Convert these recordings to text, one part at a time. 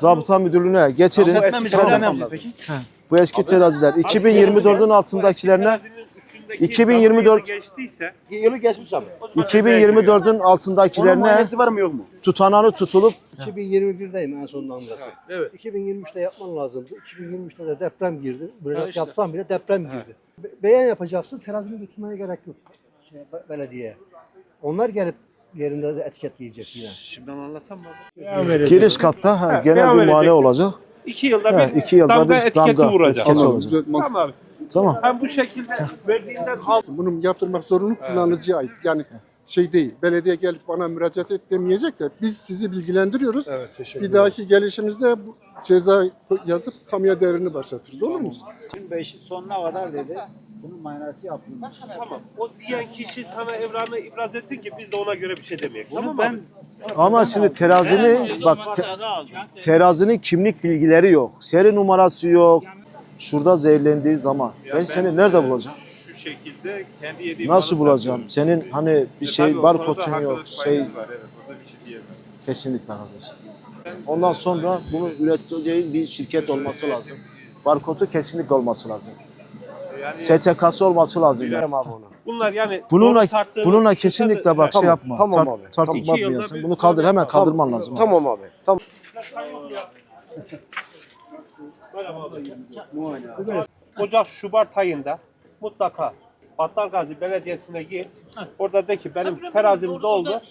zabıta müdürlüğüne getirin. Bu eski teraziler 2024'ün altındakilerine 2024 geçtiyse Yılı geçmiş abi. 2024'ün altındakilerine Muayenesi var mı yok mu? tutanağını tutulup 2021'deyim en son damgası. Evet. 2023'te yapman lazımdı. 2023'te de deprem girdi. Müracaat yapsan bile deprem girdi. Beyan yapacaksın, terazini tutmaya gerek yok belediyeye. Onlar gelip yerinde de etiketleyecek yine. Şimdi ben anlatamam. giriş katta genel beyan bir muayene vereceksin. olacak. 2 yılda bir 2 yılda damga bir etiketi damga vuracak. etiketi olacak. Tamam abi. Tamam. Hem bu şekilde verdiğinden al. Bunu yaptırmak zorunluluk kullanıcıya ait. Yani şey değil, belediye gelip bana müracaat et demeyecek de biz sizi bilgilendiriyoruz. Evet, teşekkür Bir dahaki gelişimizde bu ceza yazıp kamuya devrini başlatırız. Olur mu? 25'in sonuna kadar dedi. Bunun manası yapılmış. Tamam. O diyen kişi sana evrağını ibraz etsin ki biz de ona göre bir şey demeyelim. Tamam Ben abi. Ama şimdi terazinin bak terazinin kimlik bilgileri yok. Seri numarası yok. Şurada zehirlendiği zaman ben seni nerede bulacağım? Şu şekilde kendi yediğim Nasıl bulacağım? Senin hani bir şey barkodun yok. Şey var. Evet, orada bir şey diyemem. kesinlikle kardeşim. Ondan sonra bunu üreteceğin bir şirket olması lazım. Barkodu kesinlikle olması lazım. Yani STK'sı olması lazım. Yani. Abi onu. bunlar yani Bununla doğru tarttığımız bununla kişi kesinlikle tabii- bak şey yapma. tamam abi. Tartıp 2 yılda bakmayasın. bir- Bunu kaldır hemen kaldırman lazım. Tamam abi. Tamam. Ocak, Şubat ayında mutlaka Battalgazi Belediyesi'ne git. Orada de ki benim terazim doldu.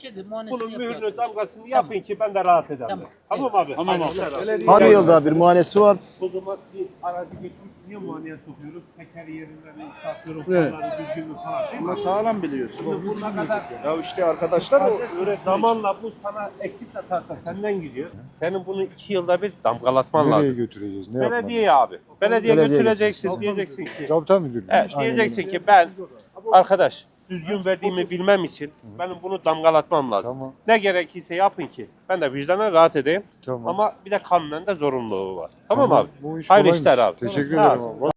Bunun mühürünü, damgasını yapın ki ben de rahat ederim. Tamam abi. Tamam abi. Her yılda bir muayenesi var. O zaman bir arazi geçmiş niye muayeneye sokuyoruz? Teker yerinden satıyoruz. Paraları düzgün mü falan. Değil mi? Ama sağlam biliyorsun. Şimdi bununla kadar Ya işte arkadaşlar o zamanla bu sana eksik atarsa senden gidiyor. Senin bunu 2 yılda bir damgalatman Nereye lazım. götüreceğiz? Ne yapmalıyız? Belediyeye abi. Belediye Belediye götüreceksin. Diyeceksin ki Zabıta müdürlüğü. evet, diyeceksin ki ben arkadaş düzgün verdiğimi bilmem için benim bunu damgalatmam lazım. Tamam. Ne gerekirse yapın ki ben de vicdanen rahat edeyim. Tamam. Ama bir de kanunen de zorunluluğu var. Tamam, abi. Bu iş Hayırlı kolaymış. işler abi. Teşekkür Sağ ederim ol. abi.